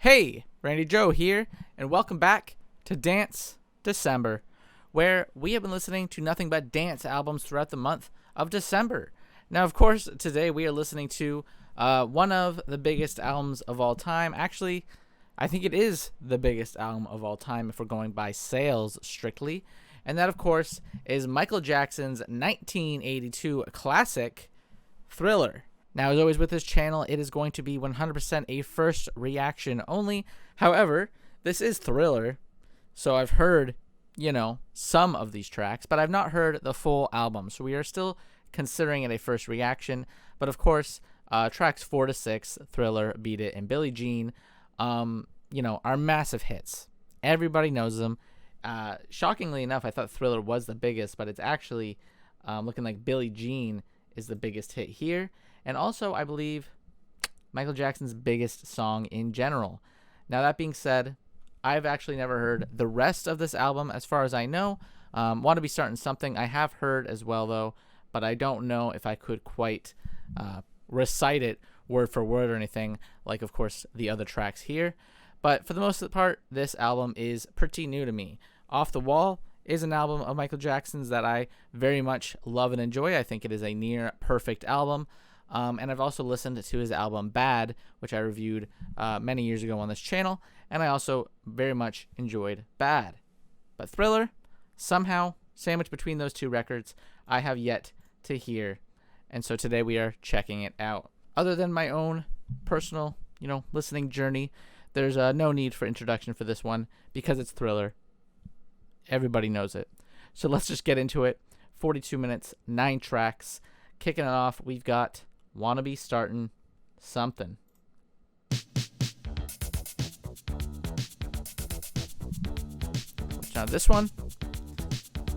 Hey, Randy Joe here, and welcome back to Dance December, where we have been listening to nothing but dance albums throughout the month of December. Now, of course, today we are listening to one of the biggest albums of all time. Actually, I think it is the biggest album of all time if we're going by sales strictly. And that, of course, is Michael Jackson's 1982 classic, Thriller. Now, as always with this channel, it is going to be 100% a first reaction only. However, this is Thriller, so I've heard, some of these tracks, but I've not heard the full album. So we are still considering it a first reaction. But of course, tracks 4 to 6, Thriller, Beat It, and Billie Jean, are massive hits. Everybody knows them. Shockingly enough, I thought Thriller was the biggest, but it's actually looking like Billie Jean is the biggest hit here. And also, I believe, Michael Jackson's biggest song in general. Now, that being said, I've actually never heard the rest of this album, as far as I know. Want to be starting something I have heard as well, though, but I don't know if I could quite recite it word for word or anything, like, of course, the other tracks here. But for the most part, this album is pretty new to me. Off the Wall is an album of Michael Jackson's that I very much love and enjoy. I think it is a near perfect album. And I've also listened to his album Bad, which I reviewed many years ago on this channel, and I also very much enjoyed Bad. But Thriller, somehow sandwiched between those two records, I have yet to hear, and so today we are checking it out. Other than my own personal, listening journey, there's no need for introduction for this one because it's Thriller. Everybody knows it. So let's just get into it. 42 minutes, 9 tracks. Kicking it off, we've got Wanna Be Startin', Somethin'. Now this one,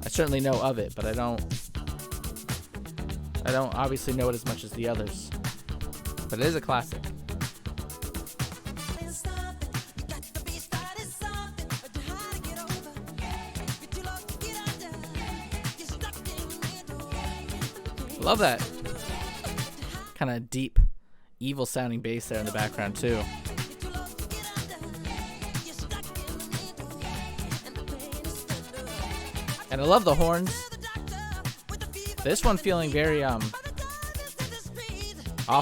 I certainly know of it, but I don't obviously know it as much as the others. But it is a classic. Love that kind of deep, evil sounding bass there in the background too. And I love the horns. This one feeling very off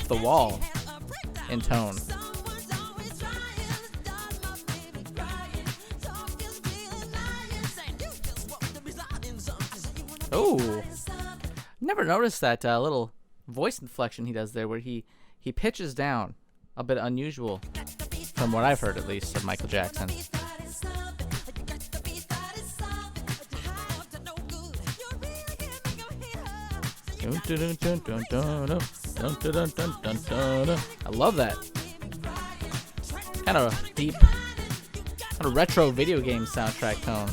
the wall in tone. Oh, never noticed that little voice inflection he does there where he pitches down. A bit unusual from what I've heard, at least, of Michael Jackson. I love that. Kind of deep, kind of retro video game soundtrack tone.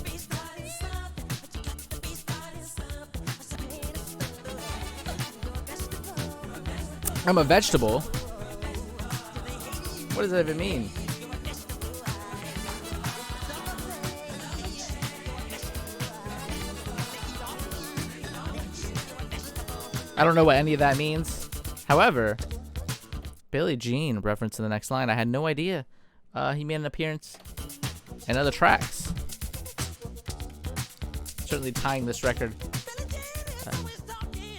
I'm a vegetable. What does that even mean? I don't know what any of that means. However, Billie Jean referenced in the next line. I had no idea he made an appearance in other tracks. Certainly tying this record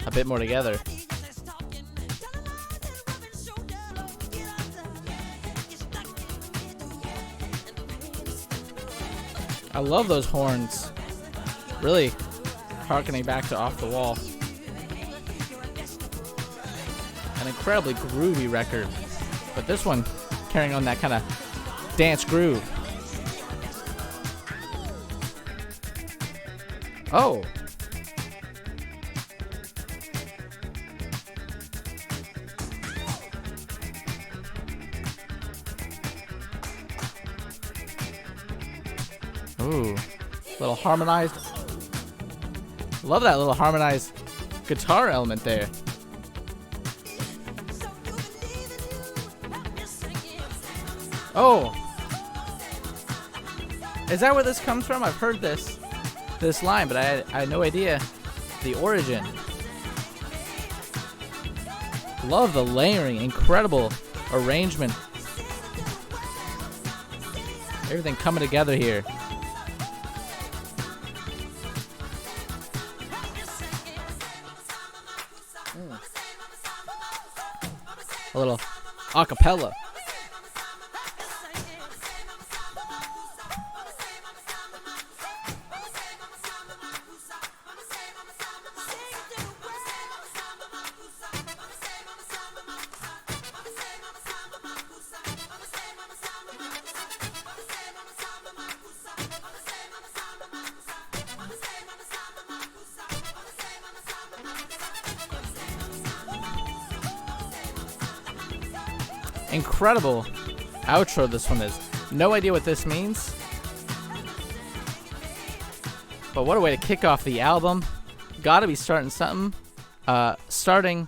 a bit more together. I love those horns. Really harkening back to Off the Wall. An incredibly groovy record. But this one carrying on that kind of dance groove. Oh. Ooh, little harmonized. Love that little harmonized guitar element there. Oh, is that where this comes from? I've heard this line, but I had no idea the origin. Love the layering, incredible arrangement. Everything coming together here. A little acapella. Incredible outro this one is. No idea what this means, but what a way to kick off the album. Gotta be starting something. Starting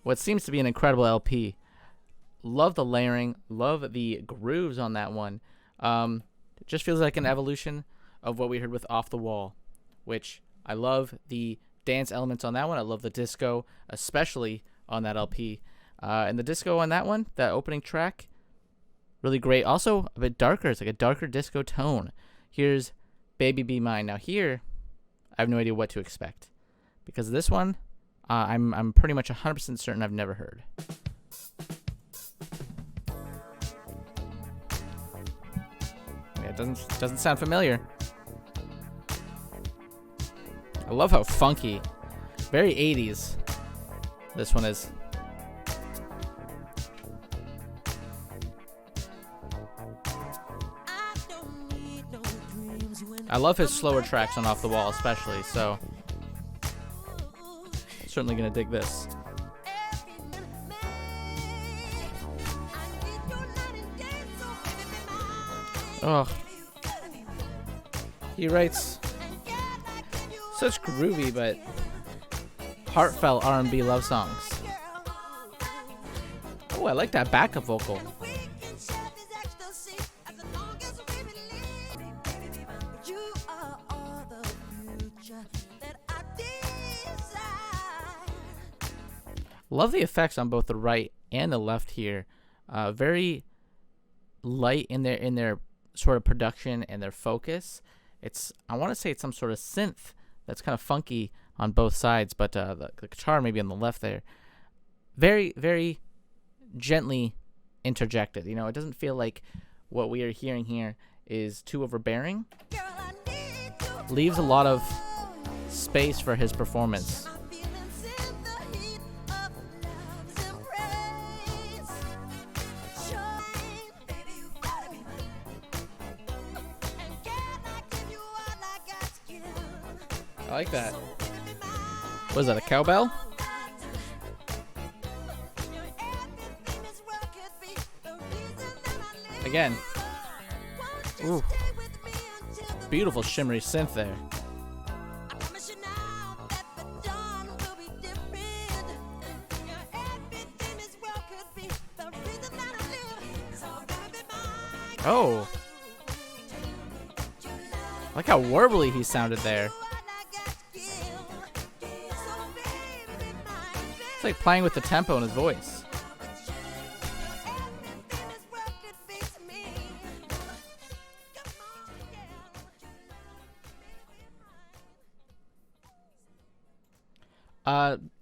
what seems to be an incredible LP. Love the layering, love the grooves on that one. It just feels like an evolution of what we heard with Off the Wall, which I love the dance elements on that one. I love the disco, especially on that LP. And the disco on that one, that opening track, really great. Also a bit darker. It's like a darker disco tone. Here's Baby Be Mine. Now here, I have no idea what to expect, because this one, I'm pretty much 100% certain I've never heard. Yeah, it doesn't sound familiar. I love how funky, very 80s this one is. I love his slower tracks on Off the Wall especially, so certainly gonna dig this. Oh, he writes such groovy but heartfelt R&B love songs. Oh, I like that backup vocal. Love the effects on both the right and the left here. Very light in their sort of production and their focus. I want to say it's some sort of synth that's kind of funky on both sides, but the guitar maybe on the left there. Very, very gently interjected. You know, it doesn't feel like what we are hearing here is too overbearing. Leaves a lot of space for his performance. I like that. Was that a cowbell? Again. Ooh. Beautiful shimmery synth there. Oh. I like how warbly he sounded there. It's like playing with the tempo in his voice.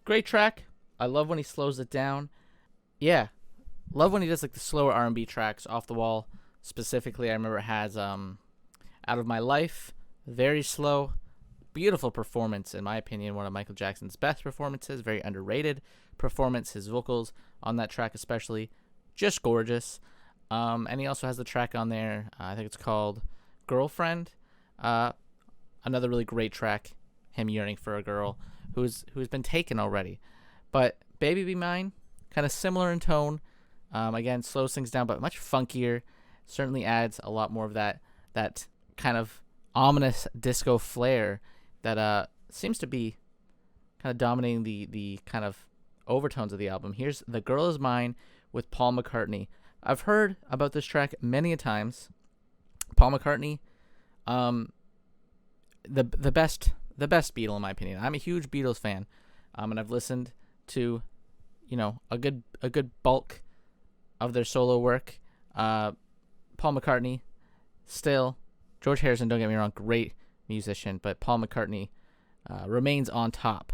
Great track. I love when he slows it down. Yeah, love when he does like the slower R&B tracks. Off the Wall specifically, I remember it has Out of My Life, very slow, beautiful performance, in my opinion, one of Michael Jackson's best performances. Very underrated performance. His vocals on that track especially, just gorgeous. And he also has the track on there, I think it's called Girlfriend. Another really great track, him yearning for a girl who's been taken already. But Baby Be Mine, kind of similar in tone. Again, slows things down, but much funkier. Certainly adds a lot more of that kind of ominous disco flair that seems to be kind of dominating the kind of overtones of the album. Here's The Girl Is Mine with Paul McCartney. I've heard about this track many a times. Paul McCartney, the best Beatle in my opinion. I'm a huge Beatles fan, and I've listened to, a good bulk of their solo work. Paul McCartney, still. George Harrison, don't get me wrong, great musician, but Paul McCartney remains on top.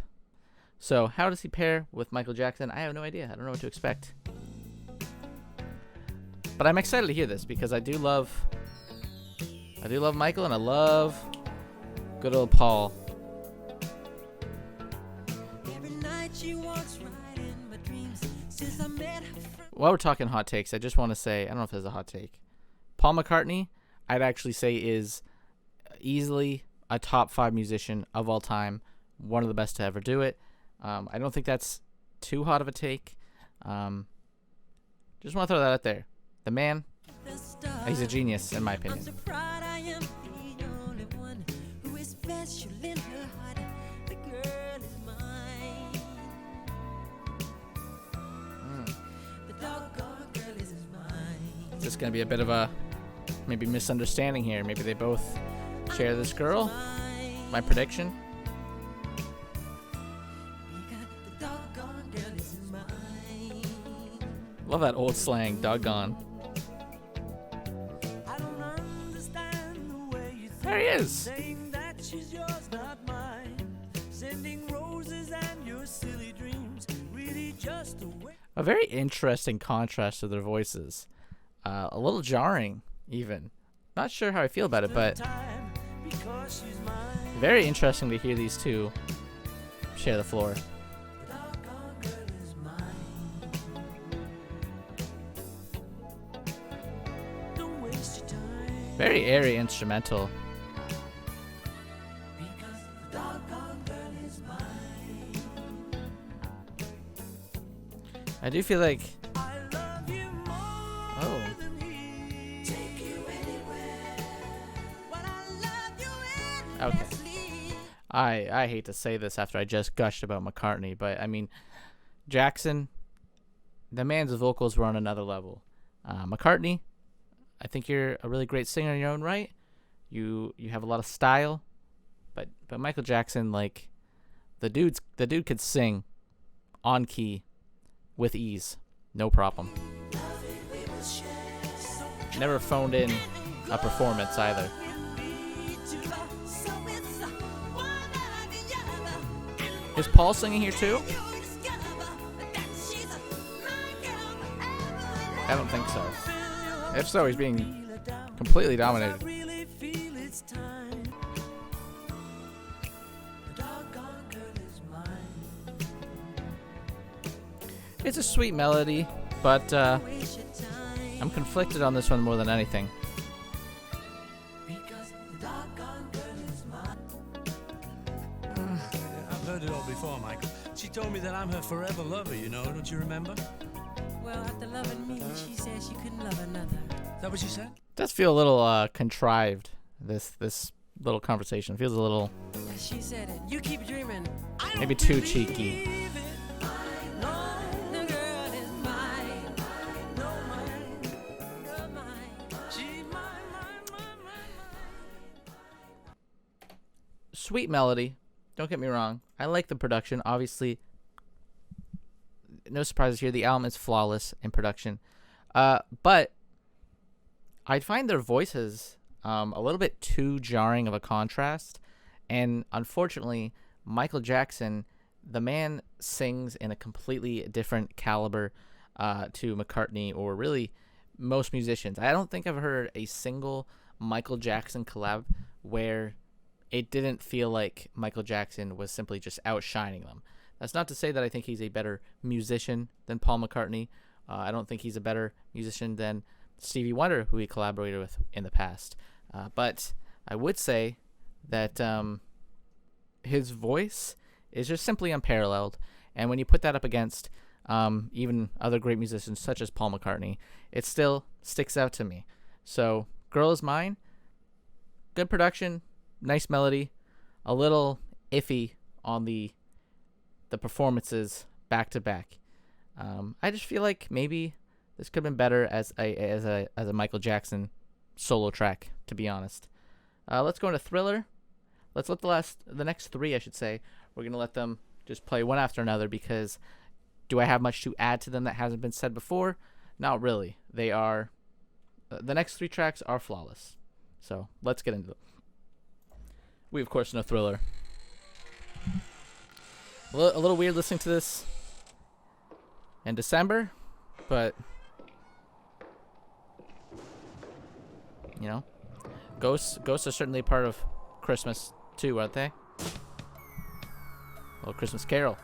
So how does he pair with Michael Jackson? I have no idea. I don't know what to expect. But I'm excited to hear this because I do love Michael, and I love good old Paul. While we're talking hot takes, I just want to say, I don't know if there's a hot take. Paul McCartney, I'd actually say is easily a top 5 musician of all time. One of the best to ever do it. I don't think that's too hot of a take. Just want to throw that out there. The man, he's a genius in my opinion. Is this going to be a bit of a maybe misunderstanding here? Maybe they both share this girl? My prediction? Love that old slang, doggone. There he is. A very interesting contrast to their voices. A little jarring, even. Not sure how I feel about it, but very interesting to hear these two share the floor. Very airy instrumental. I do feel like... Oh. Okay. I hate to say this after I just gushed about McCartney, but I mean, Jackson, the man's vocals were on another level. McCartney, I think you're a really great singer in your own right. You have a lot of style, but Michael Jackson, like, the dude could sing on key with ease, no problem. Never phoned in a performance either. Is Paul singing here too? I don't think so. If so, he's being completely dominated. It's a sweet melody, but I'm conflicted on this one more than anything. I've heard it all before, Michael. She told me that I'm her forever lover, you know, don't you remember? Well, after loving me, she said she couldn't love another. Is that what she said? It does feel a little contrived, this little conversation. It feels a little... Yeah, she said it. You keep dreaming. Maybe too cheeky. Sweet melody, don't get me wrong. I like the production. Obviously, no surprises here. The album is flawless in production. But I find their voices a little bit too jarring of a contrast. And unfortunately, Michael Jackson, the man sings in a completely different caliber to McCartney or really most musicians. I don't think I've heard a single Michael Jackson collab where it didn't feel like Michael Jackson was simply just outshining them. That's not to say that I think he's a better musician than Paul McCartney. I don't think he's a better musician than Stevie Wonder, who he collaborated with in the past. But I would say that his voice is just simply unparalleled. And when you put that up against even other great musicians such as Paul McCartney, it still sticks out to me. So, Girl Is Mine, good production, nice melody, a little iffy on the performances back to back. I just feel like maybe this could have been better as a Michael Jackson solo track, to be honest. Let's go into Thriller. Let's let the next three, I should say, we're gonna let them just play one after another because do I have much to add to them that hasn't been said before? Not really. They are The next 3 tracks are flawless. So let's get into them. We, of course, know Thriller. A little weird listening to this in December, but, you know, Ghosts are certainly part of Christmas too, aren't they? A little Christmas Carol.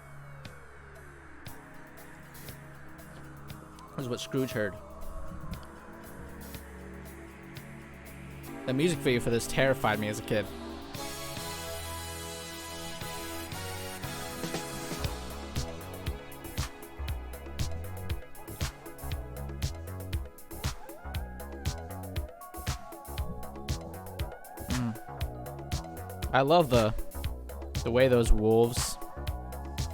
This is what Scrooge heard. The music video for this terrified me as a kid. I love the way those wolves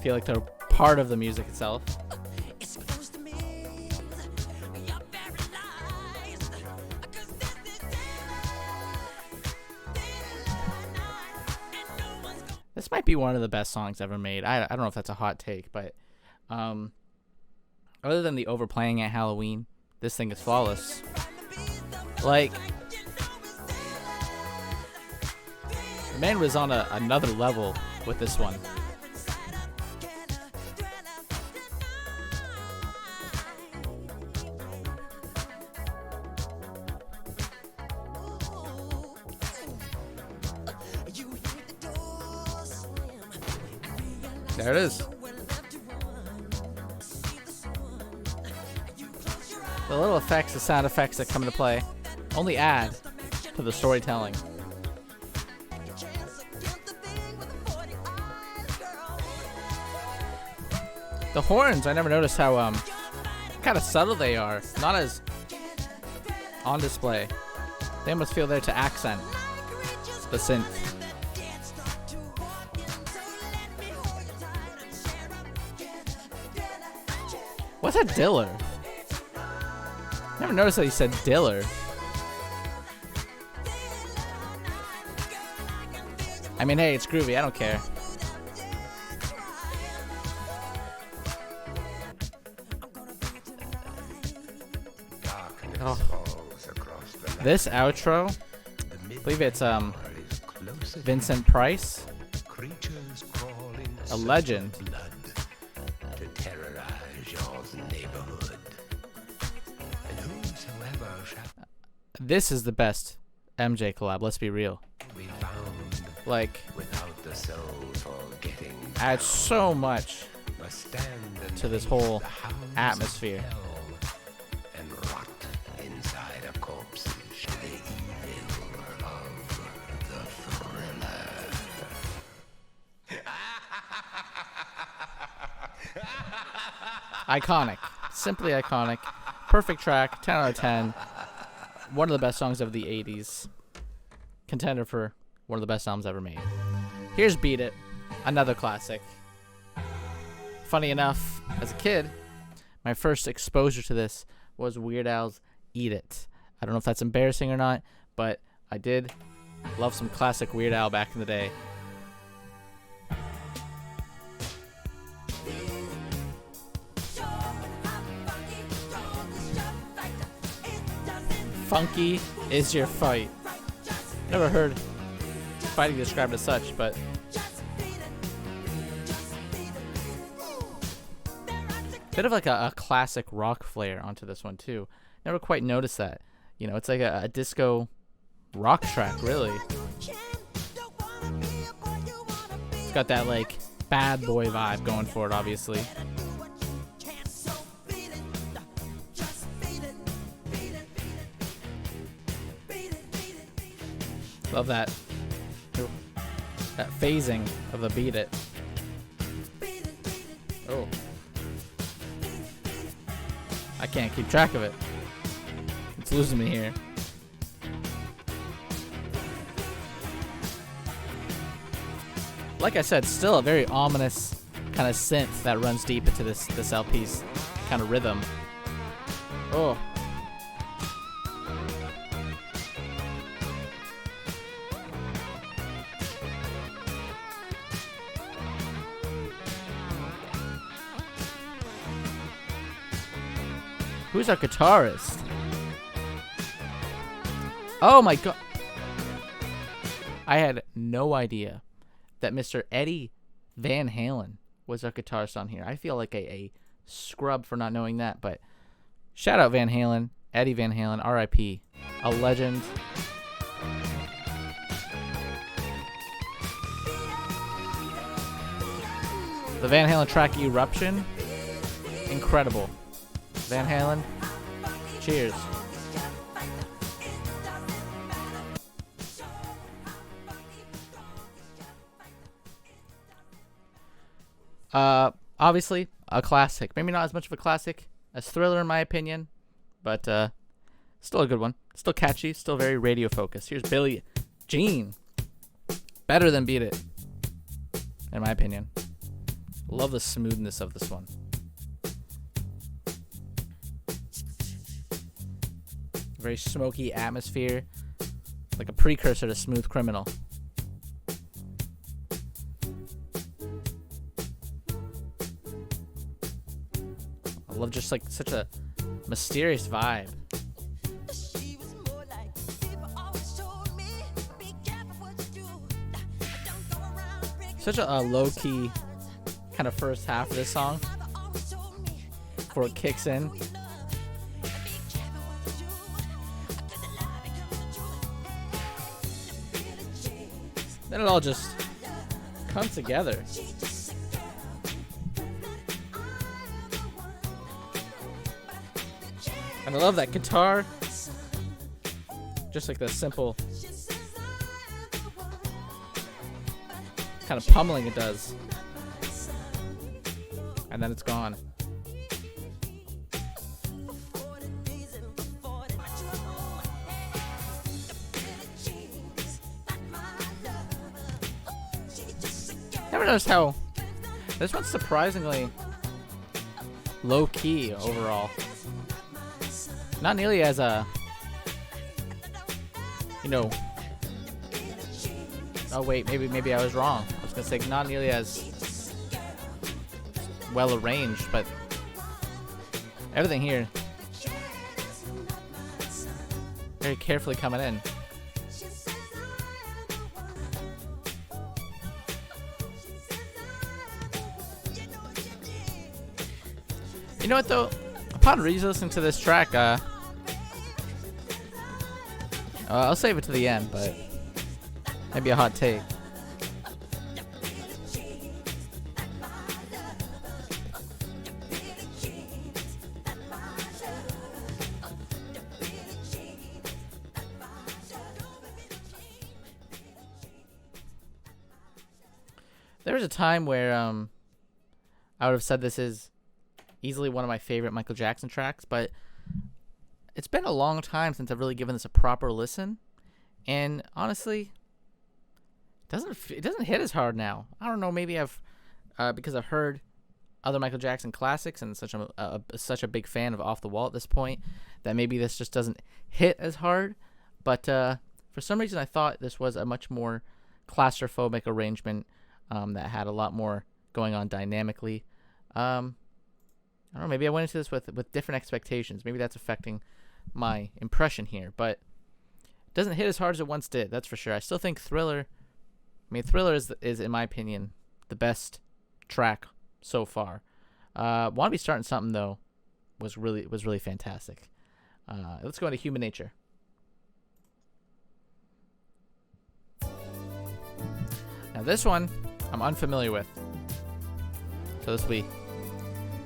feel like they're part of the music itself. This might be one of the best songs ever made. I don't know if that's a hot take, but other than the overplaying at Halloween, this thing is flawless. Like, the man was on another level with this one. There it is. The little effects, the sound effects that come into play only add to the storytelling. The horns, I never noticed how kind of subtle they are. Not as on display. They almost feel there to accent the synth. What's that diller? Never noticed that he said diller. I mean, hey, it's groovy. I don't care. Oh. This outro, I believe it's Vincent Price, a legend. This is the best MJ collab, let's be real. Like, adds so much to this whole atmosphere. Iconic. Simply iconic. Perfect track. 10 out of 10. One of the best songs of the 80s. Contender for one of the best albums ever made. Here's Beat It. Another classic. Funny enough, as a kid, my first exposure to this was Weird Al's Eat It. I don't know if that's embarrassing or not, but I did love some classic Weird Al back in the day. Funky is your fight. Never heard fighting described as such, but bit of like a classic rock flair onto this one too. Never quite noticed that. You know, it's like a disco rock track, really. It's got that like bad boy vibe going for it, obviously. Love that phasing of the Beat It. Oh, I can't keep track of it. It's losing me here. Like I said, still a very ominous kind of synth that runs deep into this LP's kind of rhythm. Oh. Who's our guitarist? Oh my god. I had no idea that Mr. Eddie Van Halen was a guitarist on here. I feel like a scrub for not knowing that, but shout out Van Halen, Eddie Van Halen, R.I.P. A legend. The Van Halen track Eruption, incredible. Van Halen, cheers. Obviously a classic. Maybe not as much of a classic as Thriller in my opinion, but still a good one. Still catchy, still very radio focused. Here's Billie Jean. Better than Beat It, in my opinion. Love the smoothness of this one. Very smoky atmosphere, like a precursor to Smooth Criminal. I love just like such a mysterious vibe. Such a low-key kind of first half of this song before it kicks in. Then it all just comes together. And I love that guitar. Just like the simple kind of pummeling it does. And then it's gone. Never noticed how this one's surprisingly low key overall. Not nearly as oh wait, maybe I was wrong. I was gonna say not nearly as well arranged, but everything here very carefully coming in. You know what though? Upon re-listening to this track, I'll save it to the end, but maybe a hot take. There was a time where I would have said this is easily one of my favorite Michael Jackson tracks, but it's been a long time since I've really given this a proper listen, and honestly, it doesn't hit as hard now. I don't know, maybe I've because I've heard other Michael Jackson classics and such a big fan of Off the Wall at this point that maybe this just doesn't hit as hard. But for some reason, I thought this was a much more claustrophobic arrangement that had a lot more going on dynamically. I don't know, maybe I went into this with different expectations. Maybe that's affecting my impression here, but it doesn't hit as hard as it once did, that's for sure. I still think Thriller is in my opinion the best track so far. Want to Be Starting Something though was really fantastic. Let's go into Human Nature. Now this one I'm unfamiliar with, so this will be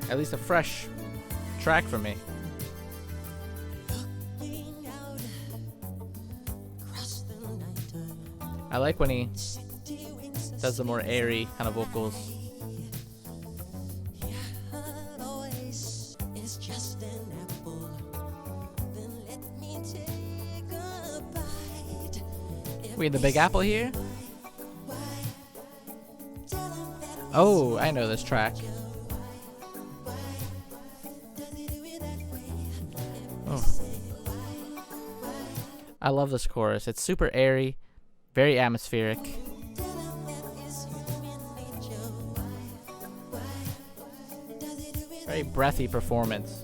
at least a fresh track for me. I like when he does the more airy kind of vocals. We in the Big Apple here? Oh, I know this track. Oh. I love this chorus. It's super airy, very atmospheric. Very breathy performance.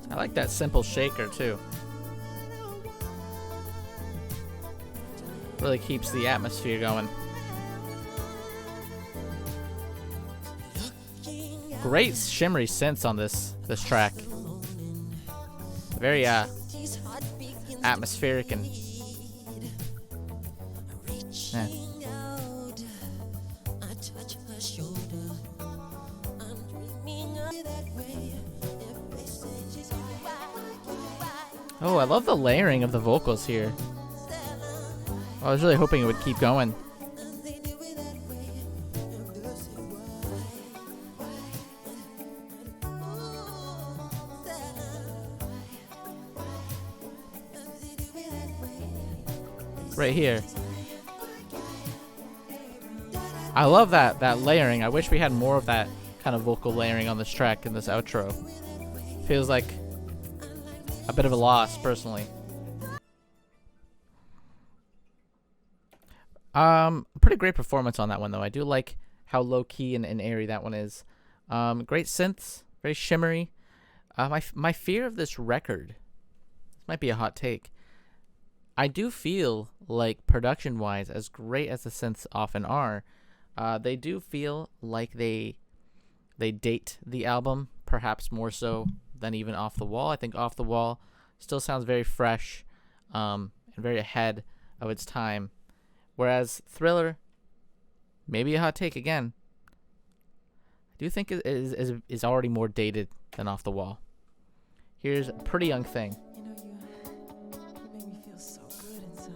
I like that simple shaker too. Really keeps the atmosphere going. Great shimmery synths on this track. Very atmospheric and Oh, I love the layering of the vocals here. I was really hoping it would keep going. Right here. I love that layering. I wish we had more of that kind of vocal layering on this track in this outro. Feels like a bit of a loss, personally. Pretty great performance on that one, though. I do like how low-key and airy that one is. Great synths, very shimmery. My fear of this record, this might be a hot take, I do feel like production-wise, as great as the synths often are, they do feel like they date the album, perhaps more so than even Off the Wall. I think Off the Wall still sounds very fresh and very ahead of its time. Whereas Thriller, maybe a hot take again, I do think it is already more dated than Off the Wall. Here's a Pretty Young Thing. You know, you make me feel so good inside.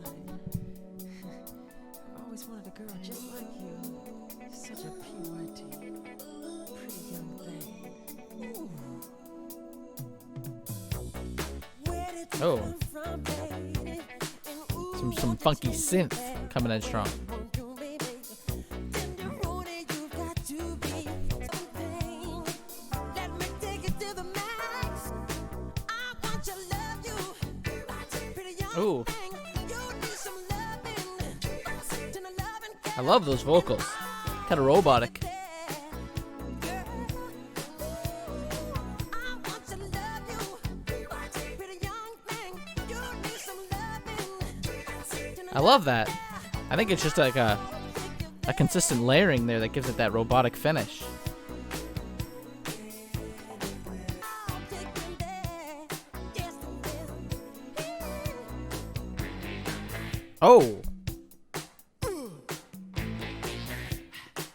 I've always wanted a girl just like you. You're such a PYT, pretty young thing. Ooh. Oh, some funky synth coming in strong. Ooh. I love those vocals. Kind of robotic. I love that. I think it's just like a consistent layering there that gives it that robotic finish. Oh.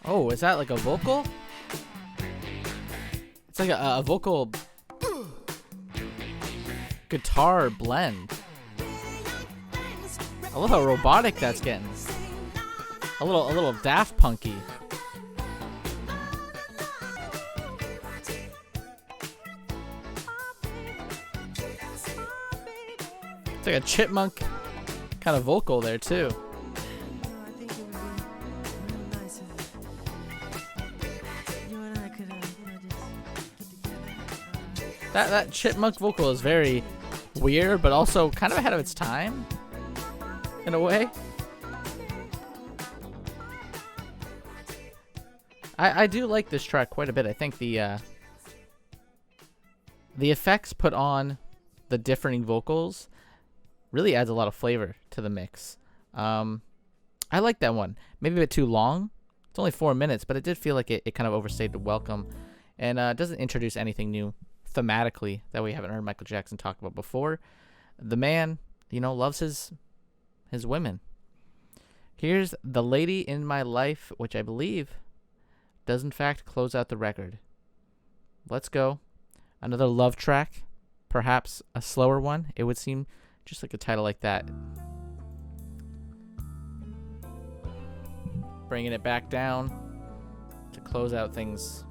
Oh, is that like a vocal? It's like a vocal guitar blend. I love how robotic that's getting. A little Daft Punky. It's like a chipmunk kind of vocal there too. You know, I think it would be real nice if you and I could, just get together. That chipmunk vocal is very weird, but also kind of ahead of its time, in a way. I do like this track quite a bit. I think the effects put on the differing vocals really adds a lot of flavor to the mix. I like that one. Maybe a bit too long. It's only 4 minutes, but it did feel like it kind of overstayed the welcome, and doesn't introduce anything new thematically that we haven't heard Michael Jackson talk about before. The man, loves his women. Here's The Lady in My Life, which I believe does in fact close out the record. Let's go. Another love track, perhaps a slower one. It would seem just like a title like that. Bringing it back down to close out things.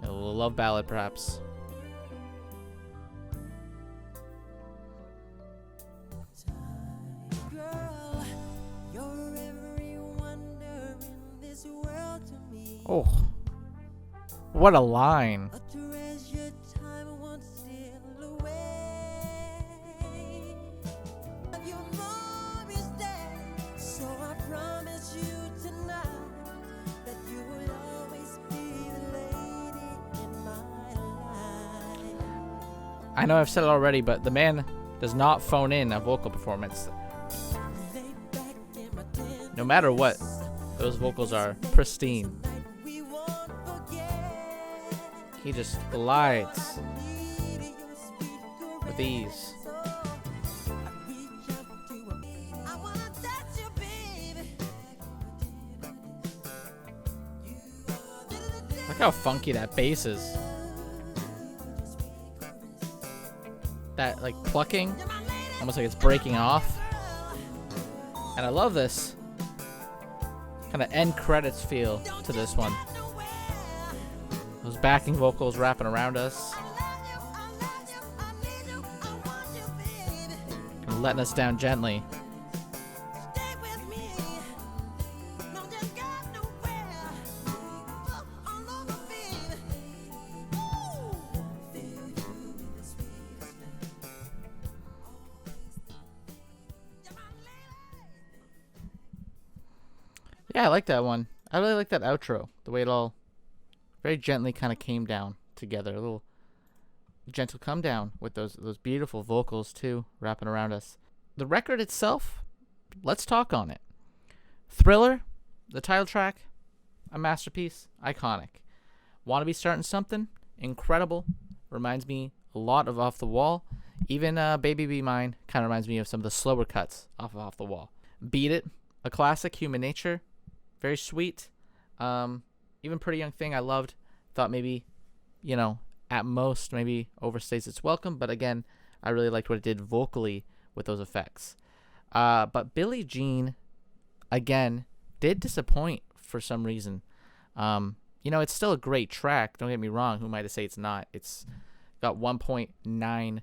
A little love ballad, perhaps. Girl, you're every wonder in this world to me. Oh, what a line. A treasure time won't steal away. Your love is there, so I promise you tonight that you will I know I've said it already, but the man does not phone in a vocal performance. No matter what, those vocals are pristine. He just glides with ease. Look how funky that bass is. That like plucking, almost like it's breaking off. And I love this kind of end credits feel to this one. Those backing vocals wrapping around us, and letting us down gently. Yeah, I like that one. I really like that outro. The way it all very gently kind of came down together. A little gentle come down with those beautiful vocals too, wrapping around us. The record itself, let's talk on it. Thriller, the title track, a masterpiece, iconic. Wanna Be Startin' Somethin', incredible. Reminds me a lot of Off the Wall. Even Baby Be Mine kind of reminds me of some of the slower cuts off of Off the Wall. Beat It, a classic, Human Nature. Very sweet. Even Pretty Young Thing I loved. Thought maybe, at most maybe overstays its welcome. But again, I really liked what it did vocally with those effects. But Billie Jean, again, did disappoint for some reason. It's still a great track. Don't get me wrong. Who am I to say it's not? It's got 1.9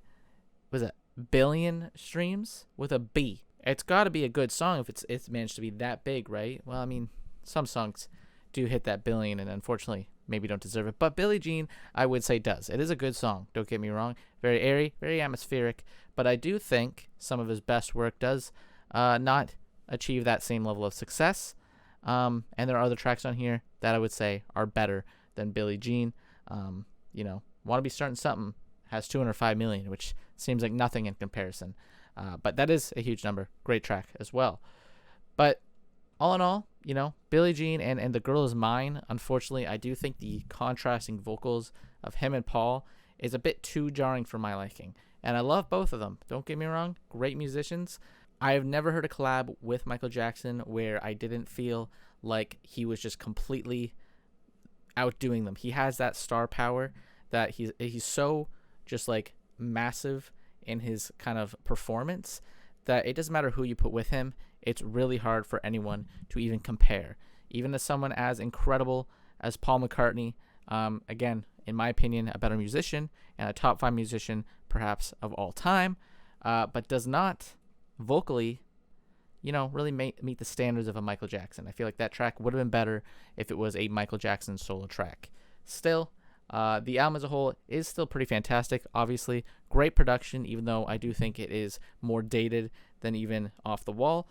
billion streams with a B. It's got to be a good song if it's managed to be that big, right? Well, I mean, some songs do hit that billion and unfortunately maybe don't deserve it. But Billie Jean, I would say, does. It is a good song. Don't get me wrong. Very airy, very atmospheric. But I do think some of his best work does not achieve that same level of success. And there are other tracks on here that I would say are better than Billie Jean. Wanna Be Startin' Somethin' has 205 million, which seems like nothing in comparison. But that is a huge number. Great track as well. But all in all, Billie Jean and The Girl Is Mine, unfortunately, I do think the contrasting vocals of him and Paul is a bit too jarring for my liking. And I love both of them. Don't get me wrong. Great musicians. I have never heard a collab with Michael Jackson where I didn't feel like he was just completely outdoing them. He has that star power that he's so just like massive in his kind of performance that it doesn't matter who you put with him. It's really hard for anyone to even compare. Even as someone as incredible as Paul McCartney, again, in my opinion, a better musician and a top 5 musician perhaps of all time, but does not vocally, really meet the standards of a Michael Jackson. I feel like that track would have been better if it was a Michael Jackson solo track. Still, the album as a whole is still pretty fantastic. Obviously, great production, even though I do think it is more dated than even Off the Wall,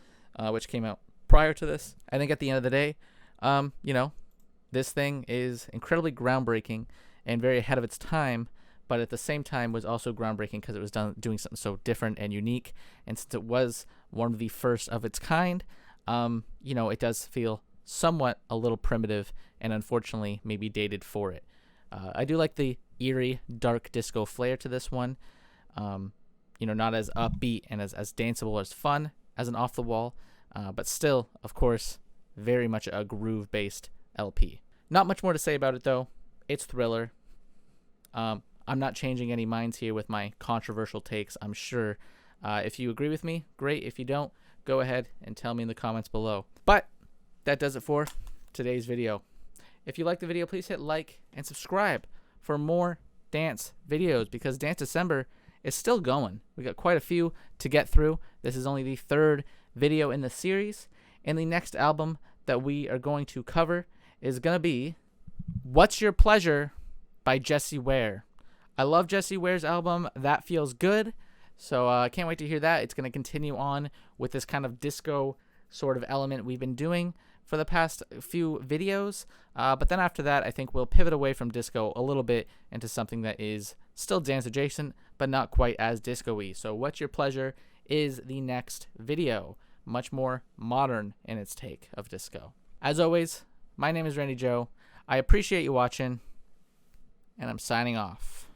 which came out prior to this. I think at the end of the day, this thing is incredibly groundbreaking and very ahead of its time, but at the same time was also groundbreaking because it was doing something so different and unique. And since it was one of the first of its kind, it does feel somewhat a little primitive and unfortunately maybe dated for it. I do like the eerie, dark disco flair to this one. Not as upbeat and as danceable as fun as an Off the Wall, but still, of course, very much a groove-based LP. Not much more to say about it, though. It's Thriller. I'm not changing any minds here with my controversial takes, I'm sure. If you agree with me, great. If you don't, go ahead and tell me in the comments below. But that does it for today's video. If you like the video, please hit like and subscribe for more dance videos because Dance December is still going. We got quite a few to get through. This is only the 3rd video in the series. And the next album that we are going to cover is going to be What's Your Pleasure by Jessie Ware. I love Jessie Ware's album, That Feels Good. So I can't wait to hear that. It's going to continue on with this kind of disco sort of element we've been doing for the past few videos. But then after that, I think we'll pivot away from disco a little bit into something that is still dance adjacent, but not quite as disco-y. So What's Your Pleasure is the next video, much more modern in its take of disco. As always, my name is Randy Joe. I appreciate you watching, and I'm signing off.